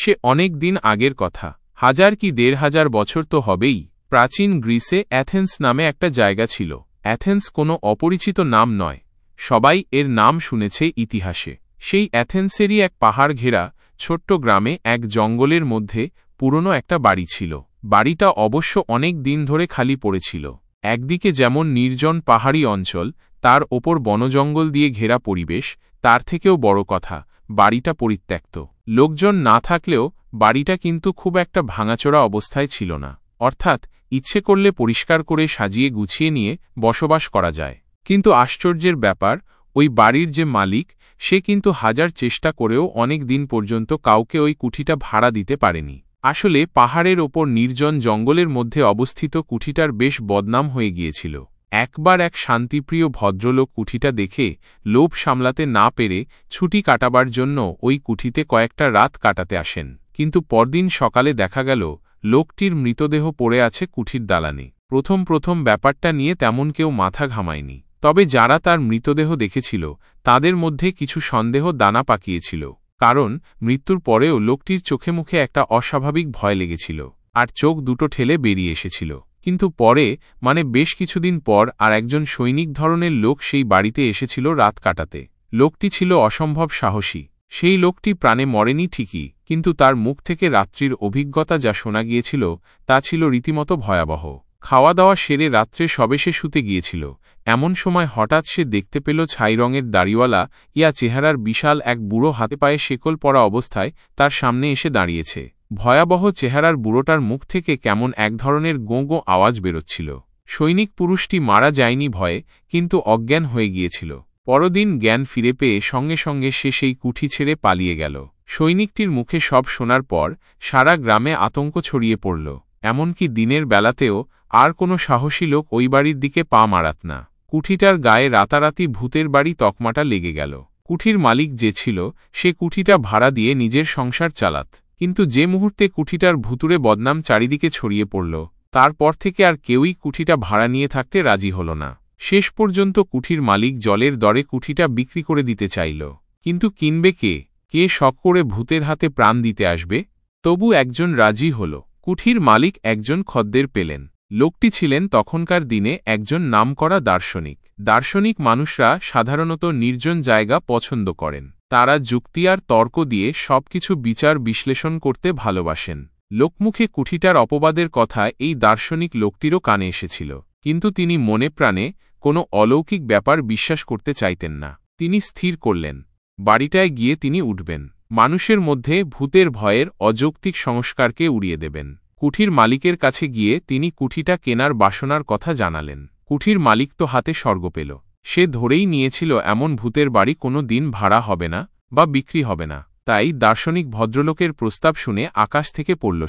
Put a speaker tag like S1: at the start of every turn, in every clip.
S1: সে অনেক দিন আগের কথা, 1000 কি 1500 বছর তো হবেই। প্রাচীন গ্রিসে অ্যাথেন্স নামে একটা জায়গা ছিল। অ্যাথেন্স কোনো অপরিচিত নাম নয়, সবাই এর নাম শুনেছে ইতিহাসে। সেই অ্যাথেন্সেরই এক পাহাড় ঘেরা ছোট্ট গ্রামে এক জঙ্গলের মধ্যে পুরনো একটা বাড়ি ছিল। বাড়িটা অবশ্য অনেক দিন ধরে খালি পড়েছিল। একদিকে যেমন নির্জন পাহাড়ি অঞ্চল, তার ওপর বনজঙ্গল দিয়ে ঘেরা পরিবেশ, তার থেকেও বড় কথা, বাড়িটা পরিত্যক্ত। লোকজন না থাকলেও বাড়িটা কিন্তু খুব একটা ভাঙাচোরা অবস্থায় ছিল না। অর্থাৎ ইচ্ছে করলে পরিষ্কার করে সাজিয়ে গুছিয়ে নিয়ে বসবাস করা যায়। কিন্তু আশ্চর্যের ব্যাপার, ওই বাড়ির যে মালিক, সে কিন্তু 1000 চেষ্টা করেও অনেক দিন পর্যন্ত কাউকে ওই কুঠিটা ভাড়া দিতে পারেনি। আসলে পাহাড়ের ওপর নির্জন জঙ্গলের মধ্যে অবস্থিত কুঠিটার বেশ বদনাম হয়ে গিয়েছিল। একবার এক শান্তিপ্রিয় ভদ্রলোক কুঠিটা দেখে লোভ সামলাতে না পেরে ছুটি কাটাবার জন্য ওই কুঠিতে কয়েকটা রাত কাটাতে আসেন। কিন্তু পরদিন সকালে দেখা গেল লোকটির মৃতদেহ পড়ে আছে কুঠির দালানে। প্রথম ব্যাপারটা নিয়ে তেমন কেউ মাথা ঘামায়নি। তবে যারা তার মৃতদেহ দেখেছিল তাদের মধ্যে কিছু সন্দেহ দানা পাকিয়েছিল। কারণ মৃত্যুর পরেও লোকটির চোখে মুখে একটা অস্বাভাবিক ভয় লেগেছিল, আর চোখ দুটো ঠেলে বেরিয়ে এসেছিল। কিন্তু পরে, মানে বেশ কিছুদিন পর, আর একজন সৈনিক ধরনের লোক সেই বাড়িতে এসেছিল রাত কাটাতে। লোকটি ছিল অসম্ভব সাহসী। সেই লোকটি প্রাণে মরেনি ঠিকই, কিন্তু তার মুখ থেকে রাত্রির অভিজ্ঞতা যা শোনা গিয়েছিল তা ছিল রীতিমতো ভয়াবহ। খাওয়া দাওয়া সেরে রাত্রে সবে সে শুতে গিয়েছিল, এমন সময় হঠাৎ সে দেখতে পেল ছাই রঙের দাড়িওয়ালা চেহারার বিশাল এক বুড়ো হাতে পায়ে শেকল পরা অবস্থায় তার সামনে এসে দাঁড়িয়েছে। ভয়াবহ চেহারার বুড়োটার মুখ থেকে কেমন এক ধরনের গোঁ গোঁ আওয়াজ বেরোচ্ছিল। সৈনিক পুরুষটি মারা যায়নি ভয়ে, কিন্তু অজ্ঞান হয়ে গিয়েছিল। পরদিন জ্ঞান ফিরে পেয়ে সঙ্গে সঙ্গে সে সেই কুঠি ছেড়ে পালিয়ে গেল। সৈনিকটির মুখে সব শোনার পর সারা গ্রামে আতঙ্ক ছড়িয়ে পড়ল। এমনকি দিনের বেলাতেও আর কোনো সাহসী লোক ওই বাড়ির দিকে পা মারাত না। কুঠিটার গায়ে রাতারাতি ভূতের বাড়ি তকমাটা লেগে গেল। কুঠির মালিক যে ছিল, সে কুঠিটা ভাড়া দিয়ে নিজের সংসার চালাত। কিন্তু যে মুহূর্তে কুঠিটার ভুতুরে বদনাম চারিদিকে ছড়িয়ে পড়ল, তারপর থেকে আর কেউই কুঠিটা ভাড়া নিয়ে থাকতে রাজি হল না। শেষ পর্যন্ত কুঠির মালিক জলের দরে কুঠিটা বিক্রি করে দিতে চাইল। কিন্তু কিনবে কে? কে শখ করে ভূতের হাতে প্রাণ দিতে আসবে? তবু একজন রাজি হল। কুঠির মালিক একজন খদ্দের পেলেন। লোকটি ছিলেন তখনকার দিনে একজন নামকরা দার্শনিক। দার্শনিক মানুষরা সাধারণত নির্জন জায়গা পছন্দ করেন। তারা যুক্তি আর তর্ক দিয়ে সবকিছু বিচার বিশ্লেষণ করতে ভালোবাসেন। লোকমুখে কুঠিটার অপবাদের কথা এই দার্শনিক লোকটিরও কানে এসেছিল, কিন্তু তিনি মনে প্রাণে কোনো অলৌকিক ব্যাপার বিশ্বাস করতে চাইতেন না। তিনি স্থির করলেন, বাড়িটায় গিয়ে তিনি উঠবেন। মানুষের মধ্যে ভূতের ভয়ের অযৌক্তিক সংস্কারকে উড়িয়ে দেবেন। কুঠির মালিকের কাছে গিয়ে তিনি কুঠিটা কেনার বাসনার কথা জানালেন। কুঠির মালিক তো হাতে স্বর্গ পেল। সে ধরেই নিয়েছিল এমন ভূতের বাড়ি কোনো দিন ভাড়া হবে না বা বিক্রি হবে না। তাই দার্শনিক ভদ্রলোকের প্রস্তাব শুনে আকাশ থেকে পড়ল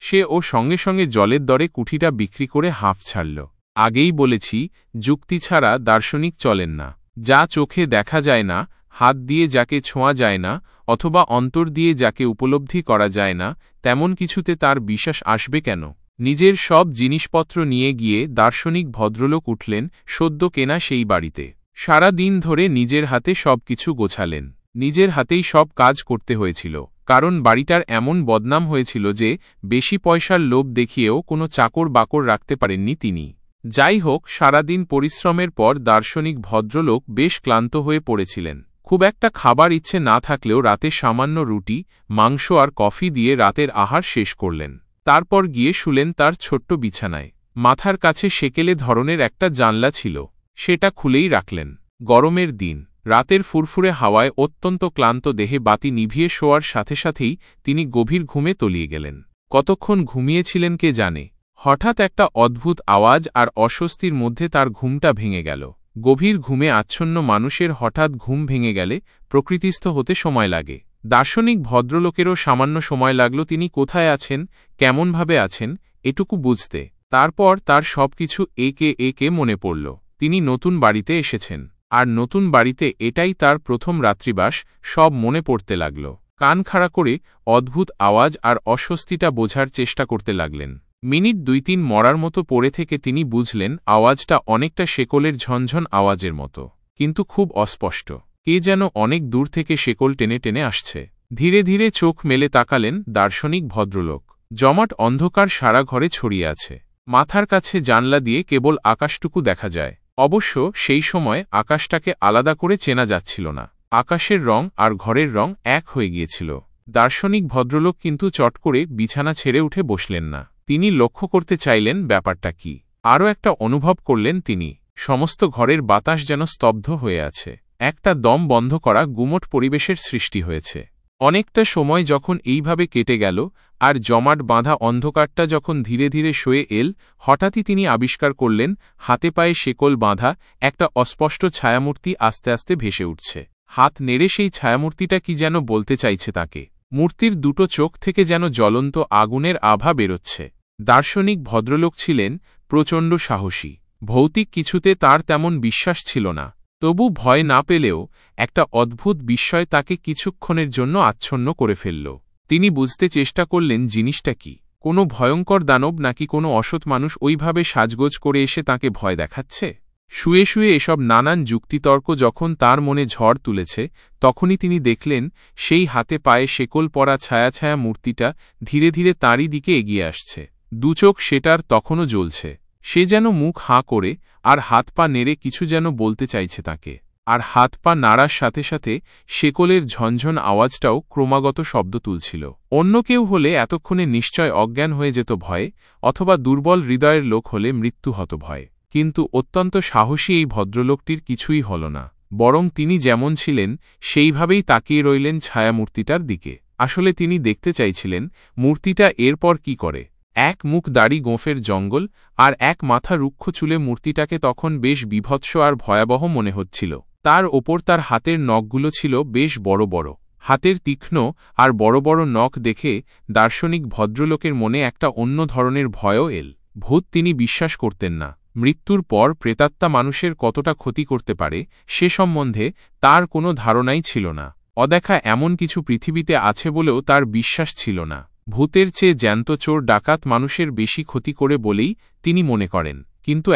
S1: সে ও সঙ্গে সঙ্গে জলের দরে কুঠিটা বিক্রি করে হাঁফ ছাড়ল। আগেই বলেছি, যুক্তি ছাড়া দার্শনিক চলেন না। যা চোখে দেখা যায় না, হাত দিয়ে যাকে ছোঁয়া যায় না, অথবা অন্তর দিয়ে যাকে উপলব্ধি করা যায় না, তেমন কিছুতে তার বিশ্বাস আসবে কেন? নিজের সব জিনিসপত্র নিয়ে গিয়ে দার্শনিক ভদ্রলোক উঠলেন সদ্য কেনা সেই বাড়িতে। সারা দিন ধরে নিজের হাতে সব কিছু গোছালেন। নিজের হাতেই সব কাজ করতে হয়েছিল, কারণ বাড়িটার এমন বদনাম হয়েছিল যে বেশি পয়সার লোভ দেখিয়েও কোনো চাকর বাকর রাখতে পারেননি তিনি। যাই হোক, সারাদিন পরিশ্রমের পর দার্শনিক ভদ্রলোক বেশ ক্লান্ত হয়ে পড়েছিলেন। খুব একটা খাবার ইচ্ছে না থাকলেও রাতে সামান্য রুটি, মাংস আর কফি দিয়ে রাতের আহার শেষ করলেন। তারপর গিয়ে শুলেন তার ছোট্ট বিছানায়। মাথার কাছে সেকেলে ধরনের একটা জানলা ছিল, সেটা খুলেই রাখলেন। গরমের দিন, রাতের ফুরফুরে হাওয়ায় অত্যন্ত ক্লান্ত দেহে বাতি নিভিয়ে শোয়ার সাথে সাথেই তিনি গভীর ঘুমে তলিয়ে গেলেন। কতক্ষণ ঘুমিয়েছিলেন কে জানে। হঠাৎ একটা অদ্ভুত আওয়াজ আর অস্বস্তির মধ্যে তার ঘুমটা ভেঙে গেল। গভীর ঘুমে আচ্ছন্ন মানুষের হঠাৎ ঘুম ভেঙে গেলে প্রকৃতিস্থ হতে সময় লাগে। দার্শনিক ভদ্রলোকেরও সামান্য সময় লাগল তিনি কোথায় আছেন, কেমনভাবে আছেন, এটুকু বুঝতে। তারপর তার সবকিছু একে একে মনে পড়ল। তিনি নতুন বাড়িতে এসেছেন, আর নতুন বাড়িতে এটাই তার প্রথম রাত্রিবাস। সব মনে পড়তে লাগল। কান খাড়া করে অদ্ভুত আওয়াজ আর অস্বস্তিটা বোঝার চেষ্টা করতে লাগলেন। মিনিট 2-3 মরার মতো পড়ে থেকে তিনি বুঝলেন আওয়াজটা অনেকটা শেকলের ঝনঝন আওয়াজের মতো, কিন্তু খুব অস্পষ্ট। কে যেন অনেক দূর থেকে শেকল টেনে টেনে আসছে। ধীরে ধীরে চোখ মেলে তাকালেন দার্শনিক ভদ্রলোক। জমাট অন্ধকার সারা ঘরে ছড়িয়ে আছে। মাথার কাছে জানলা দিয়ে কেবল আকাশটুকু দেখা যায়। অবশ্য সেই সময় আকাশটাকে আলাদা করে চেনা যাচ্ছিল না। আকাশের রং আর ঘরের রং এক হয়ে গিয়েছিল। দার্শনিক ভদ্রলোক কিন্তু চট করে বিছানা ছেড়ে উঠে বসলেন না। তিনি লক্ষ্য করতে চাইলেন ব্যাপারটা কি। আরও একটা অনুভব করলেন তিনি, সমস্ত ঘরের বাতাস যেন স্তব্ধ হয়ে আছে। একটা দম বন্ধ করা গুমট পরিবেশের সৃষ্টি হয়েছে। অনেকটা সময় যখন এইভাবে কেটে গেল আর জমাট বাঁধা অন্ধকারটা যখন ধীরে ধীরে সয়ে এল, হঠাৎই তিনি আবিষ্কার করলেন হাতে পায়ে শেকল বাঁধা একটা অস্পষ্ট ছায়ামূর্তি আস্তে আস্তে ভেসে উঠছে। হাত নেড়ে সেই ছায়ামূর্তিটা কি যেন বলতে চাইছে তাকে। মূর্তির দুটো চোখ থেকে যেন জ্বলন্ত আগুনের আভা বেরোচ্ছে। দার্শনিক ভদ্রলোক ছিলেন প্রচণ্ড সাহসী। ভৌতিক কিছুতে তার তেমন বিশ্বাস ছিল না। তবু ভয় না পেলেও একটা অদ্ভুত বিস্ময় তাকে কিছুক্ষণের জন্য আচ্ছন্ন করে ফেলল। তিনি বুঝতে চেষ্টা করলেন জিনিসটা কি। কোনো ভয়ঙ্কর দানব নাকি কোনো অসৎ মানুষ ওইভাবে সাজগোজ করে এসে তাকে ভয় দেখাচ্ছে। শুয়ে শুয়ে এসব নানান যুক্তিতর্ক যখন তার মনে ঝড় তুলেছে, তখনই তিনি দেখলেন সেই হাতে পায়ে শেকল পরা ছায়া ছায়া মূর্তিটা ধীরে ধীরে তাঁরই দিকে এগিয়ে আসছে। দুচোখ সেটার তখনও জ্বলছে। সে যেন মুখ হাঁ করে আর হাত পা নেড়ে কিছু যেন বলতে চাইছে তাকে। আর হাত পা নাড়ার সাথে সাথে শেকলের ঝনঝন আওয়াজটাও ক্রমাগত শব্দ তুলছিল। অন্য কেউ হলে এতক্ষণে নিশ্চয় অজ্ঞান হয়ে যেত ভয়ে, অথবা দুর্বল হৃদয়ের লোক হলে মৃত্যু হত ভয়ে। কিন্তু অত্যন্ত সাহসী এই ভদ্রলোকটির কিছুই হল না। বরং তিনি যেমন ছিলেন সেইভাবেই তাকিয়ে রইলেন ছায়ামূর্তিটার দিকে। আসলে তিনি দেখতে চাইছিলেন মূর্তিটা এরপর কি করে। এক মুখ দাড়ি গোঁফের জঙ্গল আর এক মাথা রুক্ষ চুলে মূর্তিটাকে তখন বেশ বীভৎস আর ভয়াবহ মনে হচ্ছিল। তার ওপর তার হাতের নখগুলো ছিল বেশ বড় বড়। হাতের তীক্ষ্ণ আর বড় বড় নখ দেখে দার্শনিক ভদ্রলোকের মনে একটা অন্য ধরনের ভয়ও এল। ভূত তিনি বিশ্বাস করতেন না। মৃত্যুর পর প্রেতাত্মা মানুষের কতটা ক্ষতি করতে পারে সে সম্বন্ধে তার কোনো ধারণাই ছিল না। অদেখা এমন কিছু পৃথিবীতে আছে বলেও তার বিশ্বাস ছিল না। ভূতের চেয়ে জ্যান্ত চোর ডাকাত মানুষের বেশি ক্ষতি করে বলেই তিনি মনে করেন। কিন্তু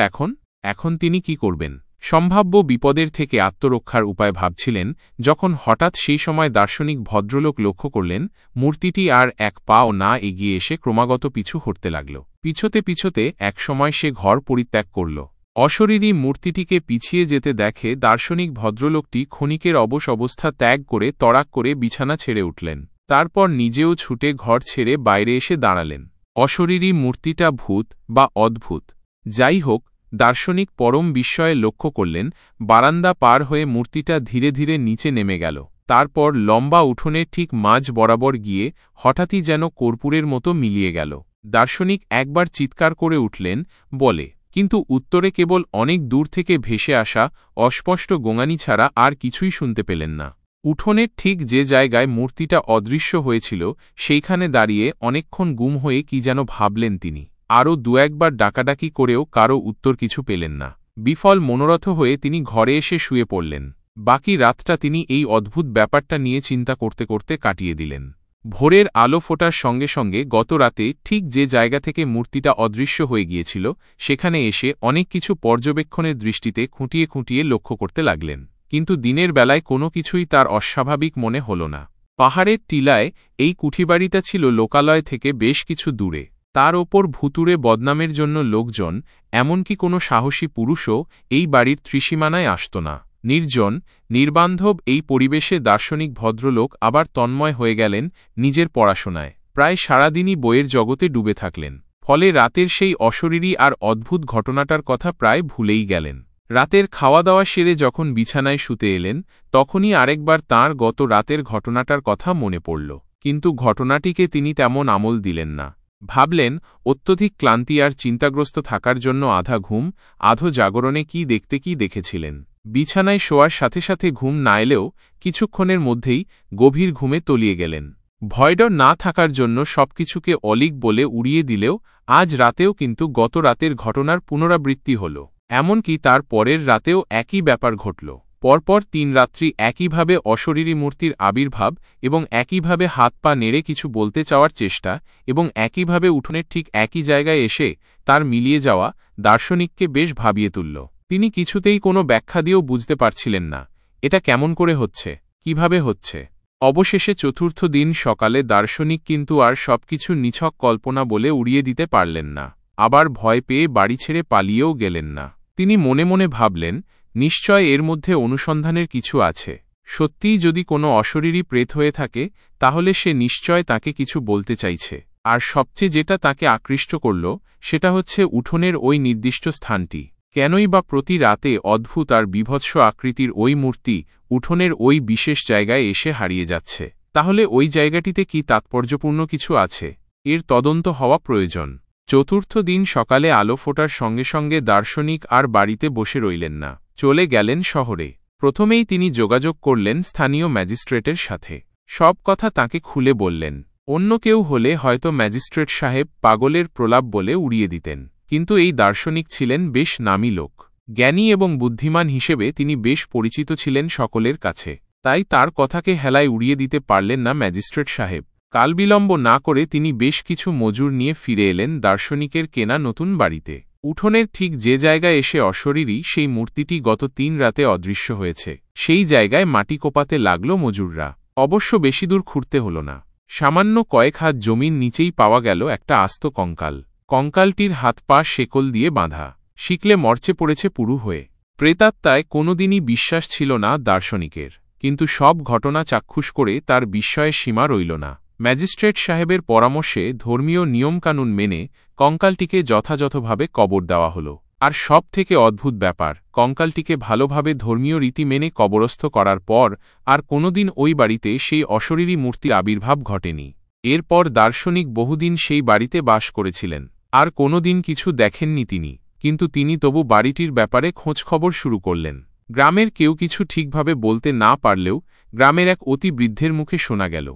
S1: এখন তিনি কি করবেন? সম্ভাব্য বিপদের থেকে আত্মরক্ষার উপায় ভাবছিলেন যখন হঠাৎ সেই সময় দার্শনিক ভদ্রলোক লক্ষ্য করলেন মূর্তিটি আর এক পাও না এগিয়ে এসে ক্রমাগত পিছু হটতে লাগল। পিছতে পিছতে একসময় সে ঘর পরিত্যাগ করল। অশরীরী মূর্তিটিকে পিছিয়ে যেতে দেখে দার্শনিক ভদ্রলোকটি ক্ষণিকের অবশ অবস্থা ত্যাগ করে তড়াক করে বিছানা ছেড়ে উঠলেন। তারপর নিজেও ছুটে ঘর ছেড়ে বাইরে এসে দাঁড়ালেন। অশরীরী মূর্তিটা ভূত বা অদ্ভুত যাই হোক, দার্শনিক পরম বিস্ময়ে লক্ষ্য করলেন বারান্দা পার হয়ে মূর্তিটা ধীরে ধীরে নিচে নেমে গেল। তারপর লম্বা উঠোনের ঠিক মাঝ বরাবর গিয়ে হঠাৎই যেন কর্পূরের মতো মিলিয়ে গেল। দার্শনিক একবার চিৎকার করে উঠলেন বলে, কিন্তু উত্তরে কেবল অনেক দূর থেকে ভেসে আসা অস্পষ্ট গোঙানি ছাড়া আর কিছুই শুনতে পেলেন না। উঠোনের ঠিক যে জায়গায় মূর্তিটা অদৃশ্য হয়েছিল সেইখানে দাঁড়িয়ে অনেকক্ষণ গুম হয়ে কি যেন ভাবলেন তিনি। আরও দু-একবার ডাকাডাকি করেও কারও উত্তর কিছু পেলেন না। বিফল মনোরথ হয়ে তিনি ঘরে এসে শুয়ে পড়লেন। বাকি রাতটা তিনি এই অদ্ভুত ব্যাপারটা নিয়ে চিন্তা করতে করতে কাটিয়ে দিলেন। ভোরের আলো ফোটার সঙ্গে সঙ্গে গত রাতে ঠিক যে জায়গা থেকে মূর্তিটা অদৃশ্য হয়ে গিয়েছিল সেখানে এসে অনেক কিছু পর্যবেক্ষণের দৃষ্টিতে খুঁটিয়ে খুঁটিয়ে লক্ষ্য করতে লাগলেন। কিন্তু দিনের বেলায় কোনো কিছুই তার অস্বাভাবিক মনে হল না। পাহাড়ের টিলায় এই কুঠিবাড়িটা ছিল লোকালয় থেকে বেশ কিছু দূরে। তার ওপর ভুতুড়ে বদনামের জন্য লোকজন, এমনকি কোনো সাহসী পুরুষও এই বাড়ির ত্রিসীমানায় আসত না। নির্জন নির্বান্ধব এই পরিবেশে দার্শনিক ভদ্রলোক আবার তন্ময় হয়ে গেলেন নিজের পড়াশোনায়। প্রায় সারাদিনই বইয়ের জগতে ডুবে থাকলেন। ফলে রাতের সেই অশরীরী আর অদ্ভুত ঘটনাটার কথা প্রায় ভুলেই গেলেন। রাতের খাওয়া দাওয়া সেরে যখন বিছানায় শুতে এলেন তখনই আরেকবার তাঁর গত রাতের ঘটনাটার কথা মনে পড়ল। কিন্তু ঘটনাটিকে তিনি তেমন আমল দিলেন না। ভাবলেন অত্যধিক ক্লান্তি আর চিন্তাগ্রস্ত থাকার জন্য আধা ঘুম আধো জাগরণে কি দেখতে কি দেখেছিলেন। বিছানায় শোয়ার সাথে সাথে ঘুম না এলেও কিছুক্ষণের মধ্যেই গভীর ঘুমে তলিয়ে গেলেন। ভয়ডর না থাকার জন্য সবকিছুকে অলীক বলে উড়িয়ে দিলেও আজ রাতেও কিন্তু গত রাতের ঘটনার পুনরাবৃত্তি হল। এমনকি তার পরের রাতেও একই ব্যাপার ঘটল। পরপর ৩ রাত্রি একইভাবে অশরীরী মূর্তির আবির্ভাব এবং একইভাবে হাত পা নেড়ে কিছু বলতে চাওয়ার চেষ্টা এবং একইভাবে উঠোনের ঠিক একই জায়গায় এসে তার মিলিয়ে যাওয়া দার্শনিককে বেশ ভাবিয়ে তুলল। তিনি কিছুতেই কোনো ব্যাখ্যা দিয়েও বুঝতে পারছিলেন না এটা কেমন করে হচ্ছে, কিভাবে হচ্ছে। অবশেষে চতুর্থ দিন সকালে দার্শনিক কিন্তু আর সবকিছু নিছক কল্পনা বলে উড়িয়ে দিতে পারলেন না। আবার ভয় পেয়ে বাড়ি ছেড়ে পালিয়েও গেলেন না। তিনি মনে মনে ভাবলেন, নিশ্চয় এর মধ্যে অনুসন্ধানের কিছু আছে। সত্যিই যদি কোনো অশরীরী প্রেত হয়ে থাকে, তাহলে সে নিশ্চয় তাকে কিছু বলতে চাইছে। আর সবচেয়ে যেটা তাকে আকৃষ্ট করল, সেটা হচ্ছে উঠোনের ওই নির্দিষ্ট স্থানটি। কেনই বা প্রতি রাতে অদ্ভুত আর বীভৎস আকৃতির ওই মূর্তি উঠোনের ওই বিশেষ জায়গায় এসে হারিয়ে যাচ্ছে? তাহলে ওই জায়গাটিতে কি তাৎপর্যপূর্ণ কিছু আছে? এর তদন্ত হওয়া প্রয়োজন। চতুর্থ দিন সকালে আলো ফোটার সঙ্গে সঙ্গে দার্শনিক আর বাড়িতে বসে রইলেন না, চলে গেলেন শহরে। প্রথমেই তিনি যোগাযোগ করলেন স্থানীয় ম্যাজিস্ট্রেটের সাথে। সব কথা তাকে খুলে বললেন। অন্য কেউ হলে হয়তো ম্যাজিস্ট্রেট সাহেব পাগলের প্রলাপ বলে উড়িয়ে দিতেন, কিন্তু এই দার্শনিক ছিলেন বেশ নামী লোক। জ্ঞানী এবং বুদ্ধিমান হিসেবে তিনি বেশ পরিচিত ছিলেন সকলের কাছে। তাই তার কথাকে হেলায় উড়িয়ে দিতে পারলেন না ম্যাজিস্ট্রেট সাহেব। কালবিলম্ব না করে তিনি বেশ কিছু মজুর নিয়ে ফিরে এলেন দার্শনিকের কেনা নতুন বাড়িতে। উঠোনের ঠিক যে জায়গায় এসে অশরীরী সেই মূর্তিটি গত 3 রাতে অদৃশ্য হয়েছে, সেই জায়গায় মাটি কোপাতে লাগল মজুররা। অবশ্য বেশি দূর খুঁড়তে হল না। সামান্য কয়েক হাত জমির নিচেই পাওয়া গেল একটা আস্ত কঙ্কাল। কঙ্কালটির হাত পা শেকল দিয়ে বাঁধা, শিকলে মরচে পড়েছে পুরু হয়ে। প্রেতাত্মায় কোনোদিনই বিশ্বাস ছিল না দার্শনিকের, কিন্তু সব ঘটনা চাক্ষুষ করে তার বিস্ময়ের সীমা রইল না। ম্যাজিস্ট্রেট সাহেবের পরামর্শে ধর্মীয় নিয়মকানুন মেনে কঙ্কালটিকে যথাযথভাবে কবর দেওয়া হল। আর সব থেকে অদ্ভুত ব্যাপার, কঙ্কালটিকে ভালোভাবে ধর্মীয় রীতি মেনে কবরস্থ করার পর আর কোনোদিন ওই বাড়িতে সেই অশরীরী মূর্তির আবির্ভাব ঘটেনি। এরপর দার্শনিক বহুদিন সেই বাড়িতে বাস করেছিলেন। আর কোনোদিন কিছু দেখেননি তিনি, কিন্তু তিনি তবু বাড়িটির ব্যাপারে খোঁজখবর শুরু করলেন। গ্রামের কেউ কিছু ঠিকভাবে বলতে না পারলেও গ্রামের এক অতি বৃদ্ধের মুখে শোনা গেল,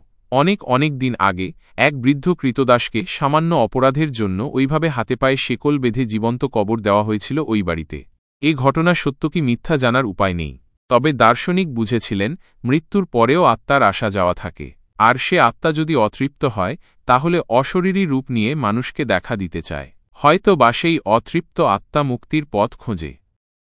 S1: অনেক দিন আগে এক বৃদ্ধ কৃতদাসকে সামান্য অপরাধের জন্য ওইভাবে হাতে পায়ে শেকল বেঁধে জীবন্ত কবর দেওয়া হয়েছিল ওই বাড়িতে। এ ঘটনা সত্য কি মিথ্যা জানার উপায় নেই, তবে দার্শনিক বুঝেছিলেন মৃত্যুর পরেও আত্মার আসা যাওয়া থাকে, আর সে আত্মা যদি অতৃপ্ত হয় তাহলে অশরীরী রূপ নিয়ে মানুষকে দেখা দিতে চায়। হয়তো বা সেই অতৃপ্ত আত্মা মুক্তির পথ খোঁজে।